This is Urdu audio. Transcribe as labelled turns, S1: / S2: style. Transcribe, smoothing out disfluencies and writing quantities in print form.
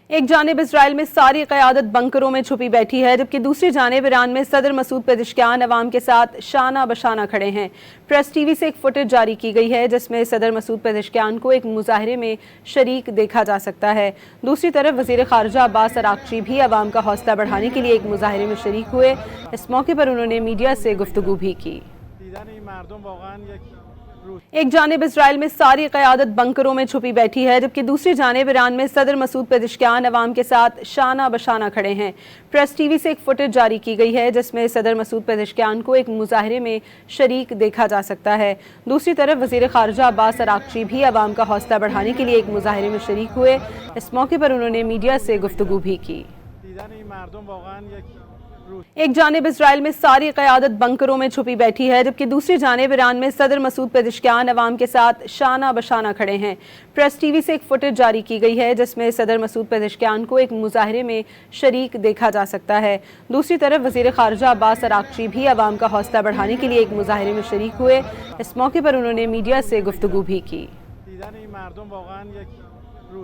S1: ایک جانب اسرائیل میں ساری قیادت بنکروں میں چھپی بیٹھی ہے، جبکہ دوسری جانب ایران میں صدر مسعود پزشکیان عوام کے ساتھ شانہ بشانہ کھڑے ہیں۔ پریس ٹی وی سے ایک فوٹیج جاری کی گئی ہے جس میں صدر مسعود پزشکیان کو ایک مظاہرے میں شریک دیکھا جا سکتا ہے۔ دوسری طرف وزیر خارجہ عباس اراغچی بھی عوام کا حوصلہ بڑھانے کے لیے ایک مظاہرے میں شریک ہوئے۔ اس موقع پر انہوں نے میڈیا سے گفتگو بھی کی۔ ایک جانب اسرائیل میں ساری قیادت بنکروں میں چھپی بیٹھی ہے، جبکہ دوسری جانب ایران میں صدر مسعود پزشکیان عوام کے ساتھ شانہ بشانہ کھڑے ہیں۔ پریس ٹی وی سے ایک فوٹیج جاری کی گئی ہے جس میں صدر مسعود پزشکیان کو ایک مظاہرے میں شریک دیکھا جا سکتا ہے۔ دوسری طرف وزیر خارجہ عباس اراغچی بھی عوام کا حوصلہ بڑھانے کے لیے ایک مظاہرے میں شریک ہوئے۔ اس موقع پر انہوں نے میڈیا سے گفتگو بھی کی۔ ایک جانب اسرائیل میں ساری قیادت بنکروں میں چھپی بیٹھی ہے، جبکہ دوسری جانب ایران میں صدر مسعود پزشکیان عوام کے ساتھ شانہ بشانہ کھڑے ہیں۔ پریس ٹی وی سے ایک فوٹیج جاری کی گئی ہے جس میں صدر مسعود پزشکیان کو ایک مظاہرے میں شریک دیکھا جا سکتا ہے۔ دوسری طرف وزیر خارجہ عباس اراغچی بھی عوام کا حوصلہ بڑھانے کے لیے ایک مظاہرے میں شریک ہوئے۔ اس موقع پر انہوں نے میڈیا سے گفتگو بھی کی۔